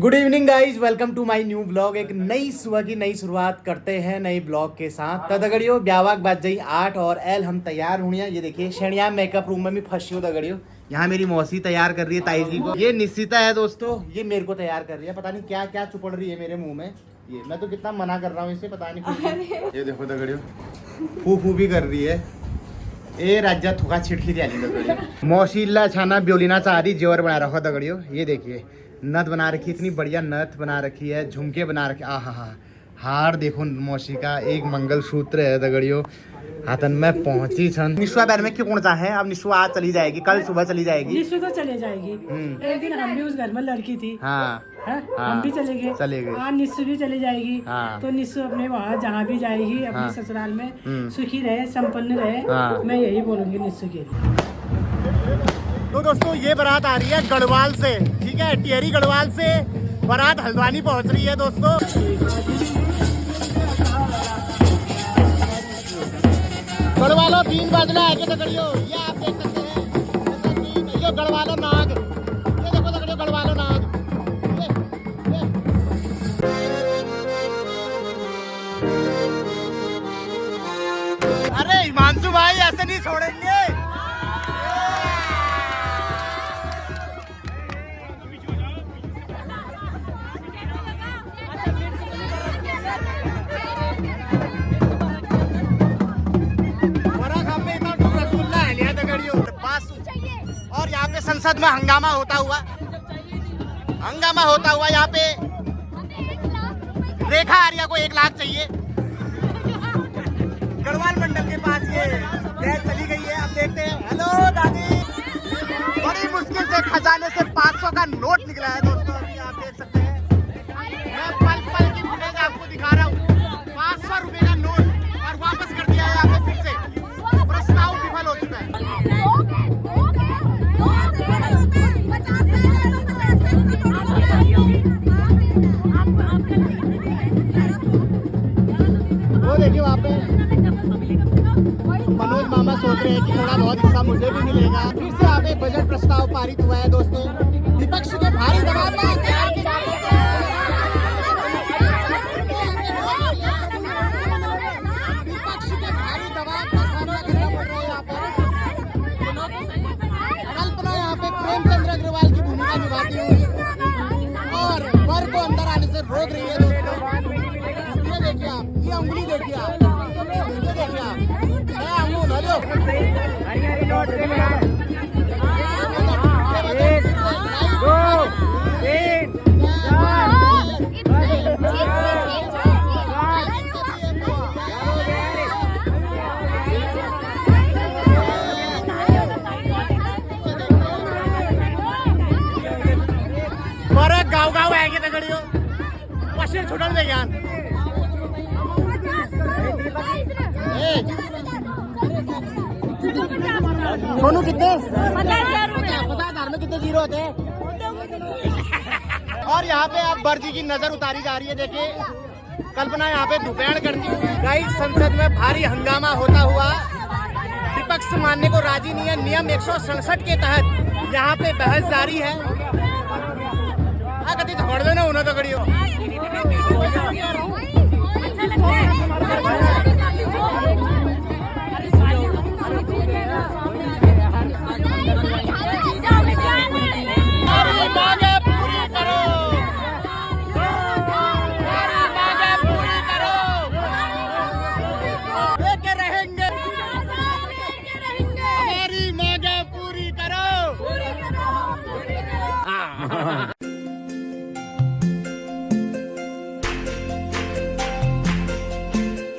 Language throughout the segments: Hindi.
Good evening guys, welcome to my new blog. एक नई सुबह की नई शुरुआत करते हैं नए ब्लॉग के साथ। तगड़ियो ब्यावाक बाज जाई 8 और एल हम तैयार हुई हैं। ये देखिए शेणिया मेकअप रूम में भी फंसी हूँ। तगड़ियो यहाँ मेरी मौसी तैयार कर रही है ताई जी को। ये निश्चिता है दोस्तों, ये मेरे को तैयार कर रही है। पता नहीं क्या क्या चुपड़ रही है मेरे मुंह में। ये मैं तो कितना मना कर रहा हूँ इसे, पता नहीं। ये देखो तगड़ियो फू फू भी कर रही है। ए राज्य थोड़ा छिटकी दिया मौसीला छाना ब्योलिना चाह रही जेवर बना रखा तगड़ियो। ये देखिए नथ बना रखी, इतनी बढ़िया नथ बना रखी है, झुमके बना रखे। आहा हार देखो मौसी का, एक मंगलसूत्र है तगड़ियो हाथन में पहुंची छन। निशुआ बैर में क्यों कौन सा है? अब निशुआ आज चली जाएगी, कल सुबह चली जाएगी। निशु तो चले जाएगी। एक दिन हम भी उस घर में लड़की थी। हाँ, हम भी चले गए। आज निशु भी चली जाएगी। तो निशु अपने वहाँ जहाँ भी जाएगी अपने ससुराल में सुखी रहे, संपन्न रहे। मैं यही बोलूंगी निशु के लिए। तो दोस्तों ये बारात आ रही है गढ़वाल से, ठीक है, टिहरी गढ़वाल से बारात हल्द्वानी पहुंच रही है दोस्तों। गढ़वालो 3 बजना है क्या तगड़ियो? ये आप देख सकते हैं, ये गढ़वालो नाग, ये देखो तगड़ियो गढ़वालो नाग। अरे हिमांशु भाई ऐसे नहीं छोड़ेंगे। और यहाँ पे संसद में हंगामा होता हुआ यहाँ पे रेखा आर्या को 1 लाख चाहिए। गढ़वाल मंडल के पास ये गैस चली गई है। अब देखते हैं। हेलो दादी, बड़ी मुश्किल से खजाने से 500 का नोट निकला है दोस्तों। अभी आप देख सकते हैं, मैं पल पल की फुटेज आपको दिखा रहा हूँ। 500 रुपए का नोट और वापस कर दिया है यहाँ पे फिर से। प्रस्ताव विफल हो चुका है। वो देखिए वहाँ पे मनोज मामा सोच रहे हैं कि थोड़ा बहुत हिस्सा मुझे भी मिलेगा। फिर से यहाँ पे बजट प्रस्ताव पारित हुआ है दोस्तों। विपक्ष के भारी दबाव में कल्पना यहाँ पे प्रेमचंद्र अग्रवाल की भूमिका निभाती हुई और वर को अंदर आने से रोक रही है दोस्तों। ये देखिए आप, ये उंगली देखिए आप, ये देखिए आप, मैं अंगूर हेलो। गाँव आएंगे तगड़ियो पश्चिम छोड़न दे ज्ञान। सोनू कितने? 50,000 में कितने जीरो होते हैं? और यहाँ पे अब बर्जी की नजर उतारी जा रही है। देखिए कल्पना यहाँ पे दुपहर करती है। गाइस संसद में भारी हंगामा होता हुआ, विपक्ष मानने को राजी नहीं है। नियम 167 के तहत यहाँ पे बहस जारी है। कभी झगड़ देना होना तो कड़ियो।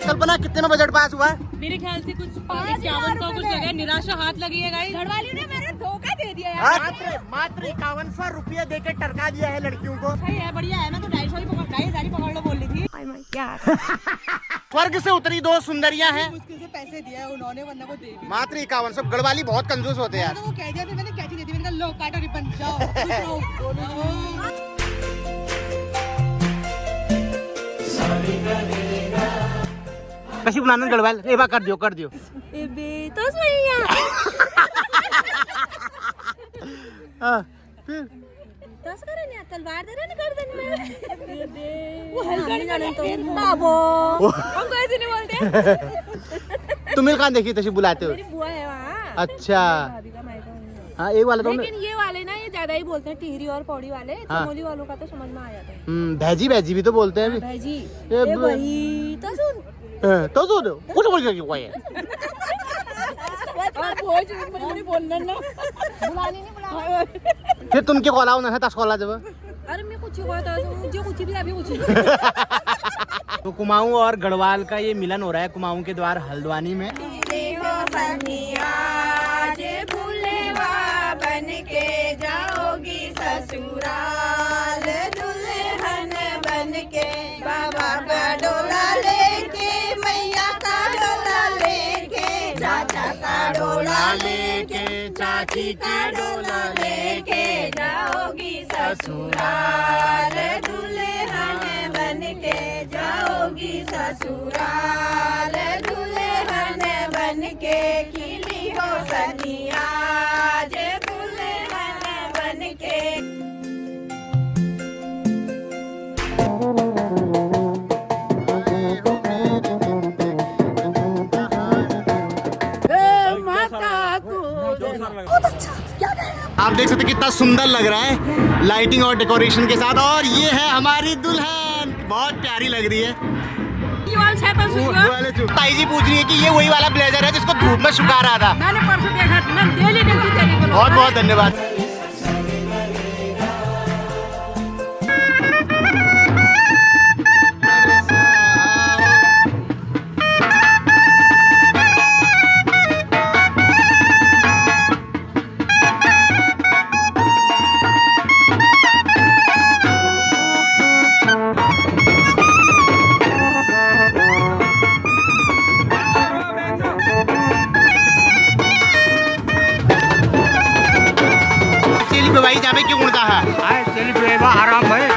कल्पना कितने में बजट पास हुआ? मेरे ख्याल से कुछ 5100 कुछ लगा। निराशा हाथ लगी है गाइस। घरवाली ने मेरे धोखा दे दिया यार। मात्र 5100 रुपये देकर टरका दिया है लड़कियों को। सही है, बढ़िया है। मैं तो 250 पकड़ लो बोल रही थी। स्वर्ग से उतरी 2 सुंदरियां हैं। मुश्किल से पैसे दिया है उन्होंने, वरना वो दे मात्र 5100। गढ़वाली बहुत कंजूस होते हैं यार। तो वो कह दिया, फिर मैंने कैची दे दी। मैंने कहा लो काटो रिबन जाओ। कशी बनाना गढ़वाल एवा कर दियो एबे तो सही है। फिर तो कसं करे ना तलवार दे ना गर्दन में वो हल्का नहीं जाने तो बाबो हमको ऐसे नहीं बोलते तुम्हें कहाँ देखी तशी बुलाते हो? मेरी बुआ है वहाँ। अच्छा भाभी का मायका वहीं है। हाँ एक वाला तो लेकिन ये वाले ना ये ज्यादा ही बोलते हैं टिहरी और पौड़ी वाले। चमोली वालों का तो समझ में आ जाता है। भैजी भैजी भी तो बोलते हैं अभी। भाईजी ये ए भाई तो सुन तो सुन कुछ बोल के कोई है और भोज मुझे बोलना ना बुलाने नहीं बुला फिर तुम क्या कॉल ना तस कॉल जब अरे मैं कुछ हुआ था मुझे कुछ भी अभी कुछ तो कुमाऊं और गढ़वाल का ये मिलन हो रहा है कुमाऊं के द्वार हल्द्वानी में। बन के जाओगी ससुराल दुल्हन बन के बाबा का डोला लेके मैया का डोला लेके चाचा का डोला लेके चाची का डोला लेके जाओगी ससुराल दुल्हन बन के जाओगी ससुराल दुल्हन बन के खिली हो सनिया जे दुल्हन बन के। आप देख सकते कितना सुंदर लग रहा है लाइटिंग और डेकोरेशन के साथ। और ये है हमारी दुल्हन, बहुत प्यारी लग रही है। ताई जी पूछ रही है कि ये वही वाला ब्लेजर है जिसको धूप में सुखा रहा था। मैंने परसों देखा था, मैं डेली देखती तेरी को। बहुत बहुत धन्यवाद। भाई जहाँ पे क्यों उड़ता है? आराम है।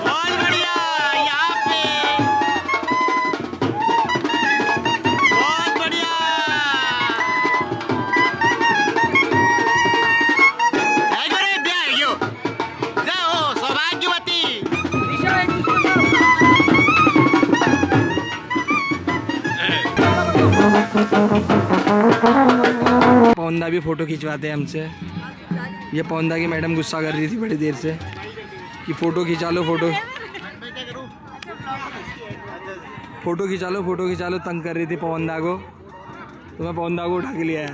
बहुत बढ़िया, यहाँ पे बहुत बढ़िया। सौभाग्यवती पौंदा भी फोटो खिंचवाते हैं हमसे। ये पौंदा की मैडम गुस्सा कर रही थी बड़ी देर से कि फोटो खिंचा लो फोटो खिंचा लो तंग कर रही थी पौंदा को, तो मैं पौंदा को उठा के लिया है।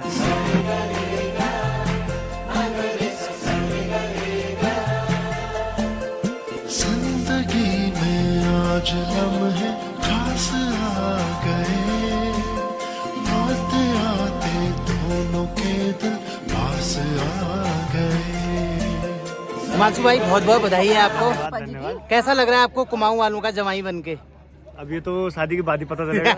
जिंदगी में आज लम्हे खास आ गए, आते आते दोनों के दिल पास आ गए। हिमांशु भाई बहुत बहुत बधाई है आपको। कैसा लग रहा है आपको कुमाऊं वालों का जवाई बनके? अब ये तो शादी के बाद ही पता चलेगा।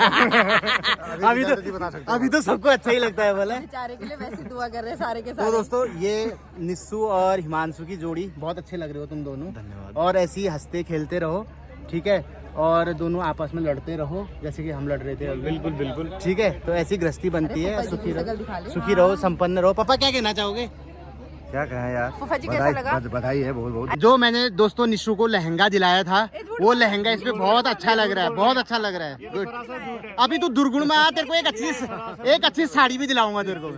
अभी तो सबको अच्छा ही लगता है बोला। बेचारे के लिए वैसे दुआ कर रहे हैं सारे के सारे। तो दोस्तों ये निस्सू और हिमांशु की जोड़ी बहुत अच्छे लग रहे हो तुम दोनों। धन्यवाद। और ऐसे ही हंसते खेलते रहो, ठीक है? और दोनों आपस में लड़ते रहो जैसे कि हम लड़ रहे थे। बिल्कुल बिल्कुल ठीक है, तो ऐसी गृहस्थी बनती है। सुखी रहो, संपन्न रहो। पापा क्या कहना चाहोगे? क्या कहें यार, फूफा जी कैसा लगा? बधाई है बहुत बहुत। जो मैंने दोस्तों निशु को लहंगा दिलाया था वो लहंगा इस पे बहुत अच्छा लग रहा है, बहुत अच्छा लग रहा है। गुड। अभी तू दुर्गुण में आ, तेरे को एक अच्छी साड़ी भी दिलाऊंगा तेरे को।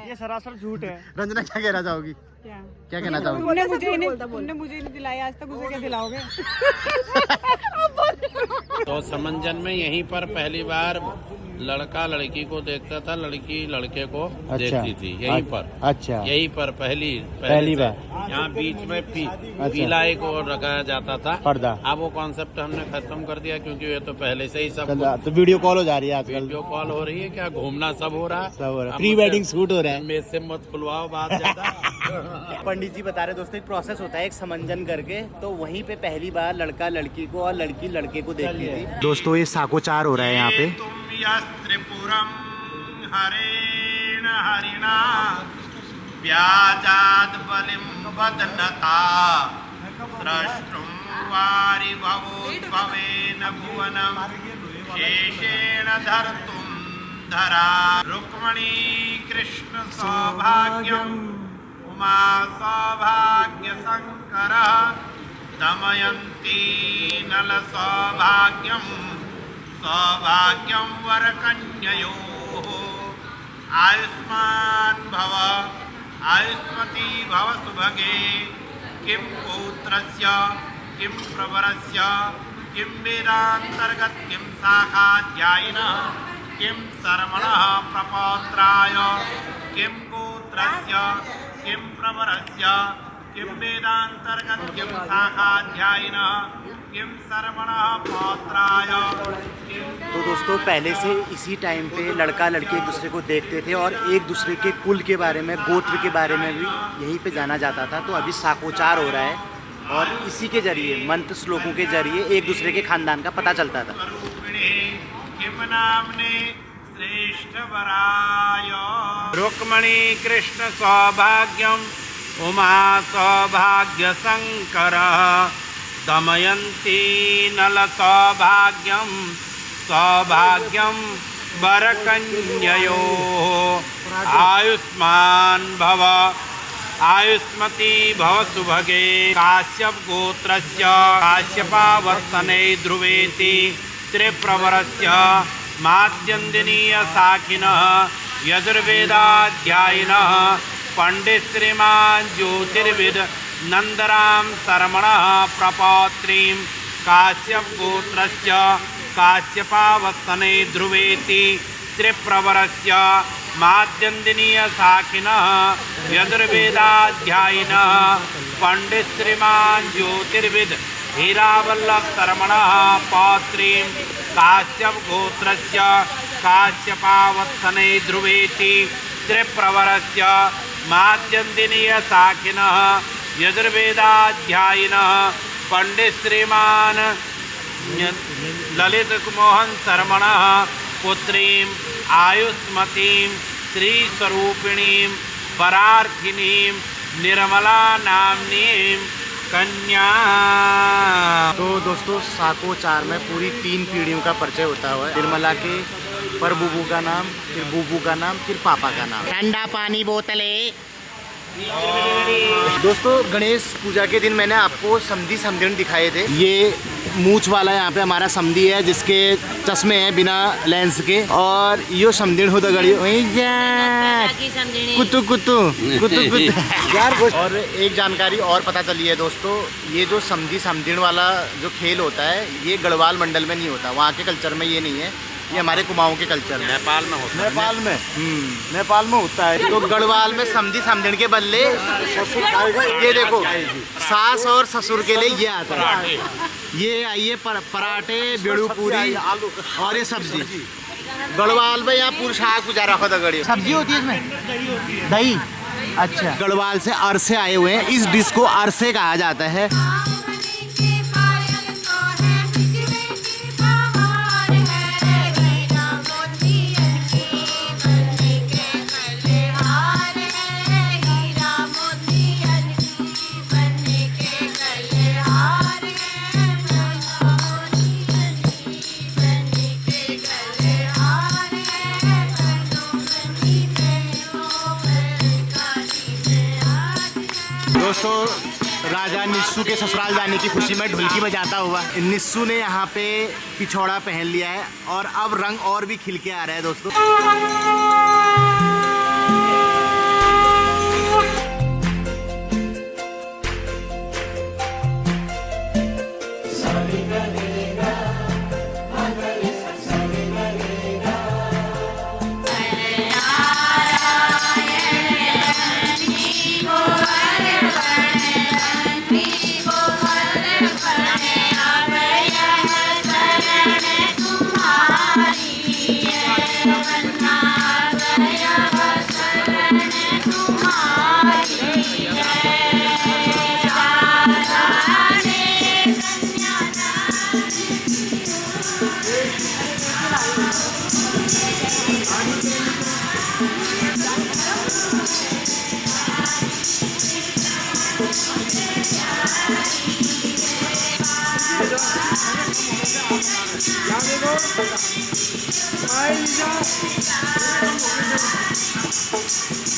ये सरासर झूठ है। रंजना क्या कहना चाहोगी? क्या कहना चाहोगी? तुमने मुझे नहीं दिलाया आज तक, उसे क्या दिलाओगे? तो समंजन में यहीं पर पहली बार लड़का लड़की को देखता था, लड़की लड़के को देखती थी, यहीं पर। अच्छा, यहीं पर पहली बार यहाँ बीच में पीला एक और लगाया जाता था पर्दा। अब वो कॉन्सेप्ट हमने खत्म कर दिया क्योंकि ये तो पहले से ही सब तो वीडियो कॉल हो जा रही है आजकल। वीडियो कॉल हो रही है, क्या घूमना सब हो रहा है, प्री वेडिंग शूट हो रहा है। मेज से मत खुलवाओ बात ज्यादा। पंडित जी बता रहे दोस्तों एक प्रोसेस होता है एक समंजन करके, तो वहीं पे पहली बार लड़का लड़की को और लड़की लड़के को देखती थी। दोस्तों ये साकोचार हो रहा है यहाँ पे। त्रिपुरम हरेण हरिणा व्याजाद बलिम वदनता स्रष्टुम वारि भवोद्भवेन भुवनम शेषेण धर्तुम धरा रुक्मणी कृष्ण सौभाग्यम उमा सौभाग्य शंकर दमयंती नल सौभाग्यम सौभाग्यम वरकन्ययोः आयुष्मान भव आयुष्मती भव सुभगे किं पौत्रस्य किं प्रवरस्य किं वेदांतर्गत किं शाखाध्यायिनः किं शर्मणः प्रपौत्राय किं गोत्रस्य किं प्रवरस्य किं वेदांतर्गत किं शाखाध्यायिनः किं शर्मणः पौत्राय तो दोस्तों पहले से इसी टाइम पे लड़का लड़की एक दूसरे को देखते थे और एक दूसरे के कुल के बारे में, गोत्र के बारे में भी यहीं पे जाना जाता था। तो अभी साकोचार हो रहा है और इसी के जरिए मंत्र श्लोकों के जरिए एक दूसरे के खानदान का पता चलता था। रुक्मणी कृष्ण सौभाग्यम उमा सौभाग्य शंकर दमयंती नल सौभाग्यम सौभाग्यम वरकन्ययोः आयुष्मान भव आयुष्मती भव सुभगे काश्यप गोत्रस्य काश्यपावर्तने ध्रुवेति त्रिप्रवरस्य माद्यन्दिनीय साखिनः यजुर्वेदाध्यायिनः पंडित श्रीमान ज्योतिर्विद नंदराम शर्मणः प्रपौत्रीं काश्यप गोत्रस्य काश्यपावत्सने ध्रुवेति त्रिप्रवरस्य माद्यन्दिनीय साखिनः यजुर्वेदाध्यायिनः पंडित श्रीमान ज्योतिर्विद हीरावल्लभ शर्मणः पौत्रीं काश्यप गोत्रस्य काश्यपावत्सने ध्रुवेति त्रिप्रवरस्य माद्यन्दिनीय साखिनः यजुर्वेदाध्यायिनः पंडित श्रीमान ललित मोहन शर्मणः पुत्रीं आयुष्मतीं श्रीस्वरूपिणीं परार्थिनीं निर्मला नाम्नीं कन्या। तो दोस्तों साकोचार में पूरी 3 पीढ़ियों का परिचय होता हुआ है। निर्मला के पर बुबू का नाम, फिर बुबू का नाम, फिर पापा का नाम। ठंडा पानी बोतले। दोस्तों गणेश पूजा के दिन मैंने आपको समधी समधिन दिखाए थे। ये मूछ वाला यहाँ पे हमारा समधी है जिसके चश्मे हैं बिना लेंस के, और यो समधिन हो दगड़ी कुत्तू कुत्तू कुत्तू कुत्तू यार। और एक जानकारी और पता चली है दोस्तों, ये जो समधी समधिन वाला जो खेल होता है ये गढ़वाल मंडल में नहीं होता, वहाँ के कल्चर में ये नहीं है, ये हमारे कुमाऊं के कल्चर में नेपाल में होता है। नेपाल में होता है। तो गढ़वाल में समधी समधिन के बदले ये देखो सास और ससुर के लिए ये आता है। ये आइए पराठे बेड़ू पूरी और ये सब्जी। गढ़वाल में यहाँ पूरी शाक पूजा रखो दगड़ी सब्जी होती है इसमें, दही। अच्छा, गढ़वाल से अरसे आए हुए हैं, इस डिश को अरसे कहा जाता है। दोस्तों राजा निस्सू के ससुराल जाने की खुशी में ढोलकी बजाता हुआ निस्सू ने यहाँ पे पिछौड़ा पहन लिया है और अब रंग और भी खिल के आ रहा है दोस्तों।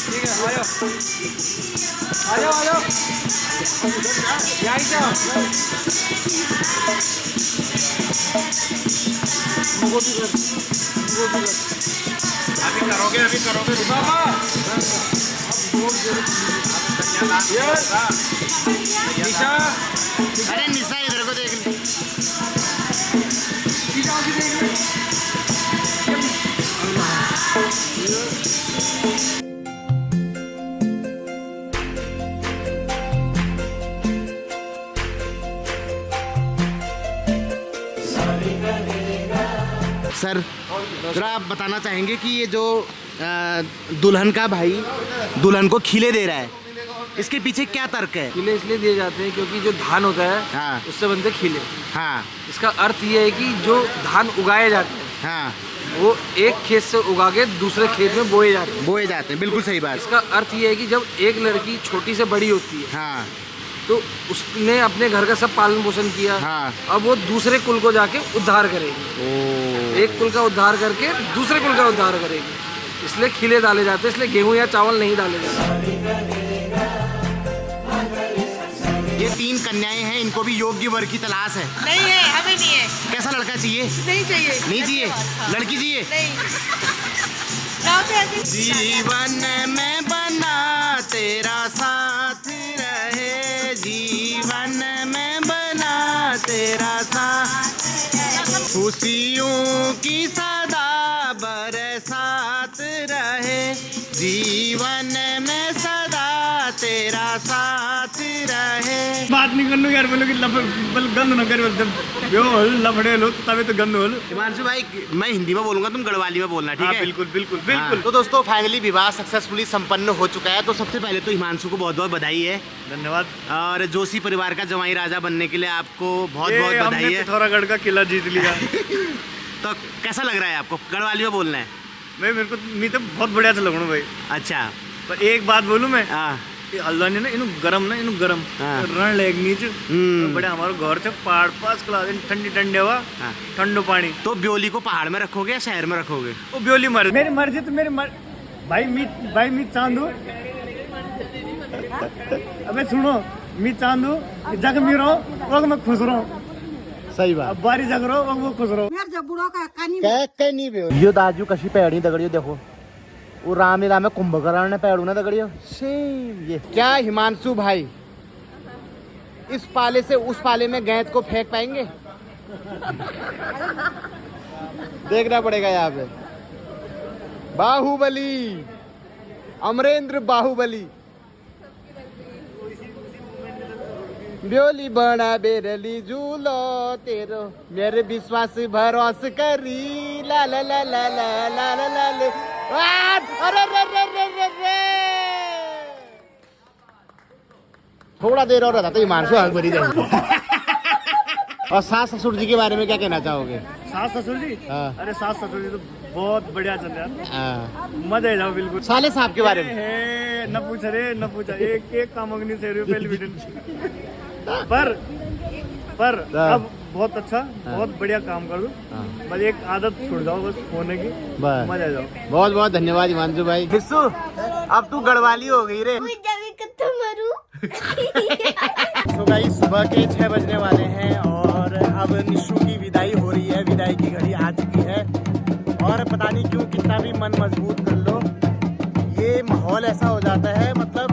ठीक है, आ जाओ आ जाओ आ जाओ, यहीं जाओ। अभी करोगे निशा, अरे निशा इधर को देख ले। सर जरा आप बताना चाहेंगे कि ये जो दुल्हन का भाई दुल्हन को खिले दे रहा है, इसके पीछे क्या तर्क है? खिले इसलिए दिए जाते हैं क्योंकि जो धान होता है हाँ। उससे बनते खिले। हाँ इसका अर्थ ये है कि जो धान उगाए जाते हैं हाँ वो एक खेत से उगा के दूसरे खेत में बोए जाते हैं। बोए जाते हैं, बिल्कुल सही बात। इसका अर्थ ये है कि जब एक लड़की छोटी से बड़ी होती है हाँ तो उसने अपने घर का सब पालन पोषण किया। हाँ। अब वो दूसरे कुल को जाके उद्धार करेगी। एक कुल का उद्धार करके दूसरे कुल का उद्धार करेगी, इसलिए खिले डाले जाते हैं। इसलिए गेहूं या चावल नहीं डाले जाते। ये 3 कन्याएं हैं, इनको भी योग्य वर की तलाश है। नहीं है, हमें नहीं है, कैसा लड़का चाहिए? नहीं चाहिए, नहीं चाहिए, लड़की चाहिए। नहीं। गाँव पे ऐसे जीवन में बना तेरा साथ रहे, जीवन में बना तेरा साथ, खुशियों की सदा बरसात रहे, जीवन में सदा तेरा साथ रहे। बात नहीं करना यार, बोलो कि गंद न कर, लफड़े लो तभी तो गंद हो। हिमांशु भाई मैं हिंदी में बोलूंगा, तुम गढ़वाली में बोलना, ठीक है? बिल्कुल बिल्कुल हाँ। बिल्कुल। तो दोस्तों फाइनली विवाह सक्सेसफुली संपन्न हो चुका है। तो सबसे पहले तो हिमांशु को बहुत बहुत बधाई है। धन्यवाद। और जोशी परिवार का जवाई राजा बनने के लिए आपको बहुत बहुत बधाई है। पिथौरागढ़ का किला जीत लिया। तो कैसा लग रहा है आपको? गढ़वाली में बोलना है। मेरे को मी तो बहुत बढ़िया से लगना भाई। अच्छा पर एक बात बोलूं मैं, हाँ हल्द्वानी ना इनु गरम हाँ। रण लेग नीचे बड़े हमारे घर से पहाड़ पास कला दिन ठंडी ठंडी हवा, हाँ। ठंडो पानी। तो ब्योली को पहाड़ में रखोगे या शहर में रखोगे? वो ब्योली मर मेरी मर्जी तो भाई मी चांदू। अबे सुनो, मी चांदू जग मी रहो वो मैं खुश रहो। सही बात। अब बारी जग रहो वो खुश रहो। यो दाजू कशी पेड़ी दगड़ियो देखो, वो राम राम कुंभकर्ण ने पेड़ू ना दगड़ियो सेम। ये क्या हिमांशु भाई इस पाले से उस पाले में गेंद को फेंक पाएंगे? देखना पड़ेगा यहाँ पे। बाहुबली, अमरेंद्र बाहुबली। ब्योली बड़ा बेरली झूलो तेरो मेरे विश्वास भरोस करी ला ला ला ला ला ला ला ला ला। अरे रे रे रे रे रे। थोड़ा देर और रहता तो हिमांशु आग भरी जाएगी। और सास ससुर जी के बारे में क्या कहना चाहोगे? सास ससुर जी, हाँ। अरे सास ससुर जी तो बहुत बढ़िया चल रहा है। हाँ। मजा आ जाओ बिल्कुल। साले साहब के बारे में न पूछ रे न पूछा, एक काम अग्नि से पहले भी पर अब बहुत अच्छा, बहुत बढ़िया काम कर दो। बस एक आदत छोड़ जाओ बस फोन की, मजा आ जाओ। बहुत बहुत धन्यवाद हिमांशु भाई। हिस्सू अब तू गढ़वाली हो गई रे। तो भाई सुबह के 6 बजने वाले हैं और अब निशु की विदाई हो रही है। विदाई की घड़ी आ चुकी है और पता नहीं क्यों कितना भी मन मजबूत कर लो, ये माहौल ऐसा हो जाता है, मतलब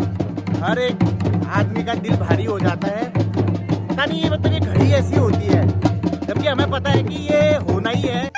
हर एक आदमी का दिल भारी हो जाता है। पता नहीं ये मतलब ये घड़ी ऐसी होती है, जबकि हमें पता है कि ये होना ही है।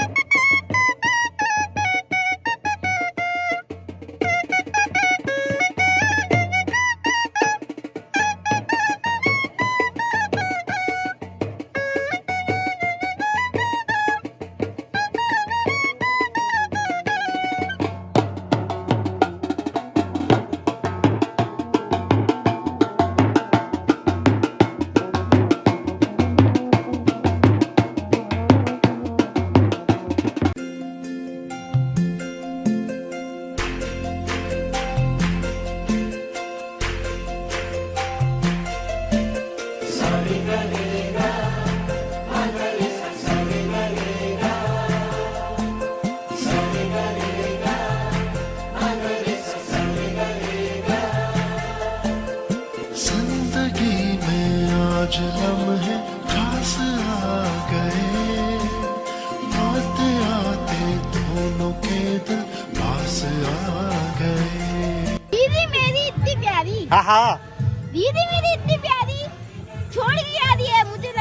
कुछ लम्हे खास आ गए, आते आते दोनों के दिल पास आ गए। दीदी मेरी इतनी प्यारी, हाँ हाँ दीदी मेरी इतनी प्यारी छोड़ के आ रही है, मुझे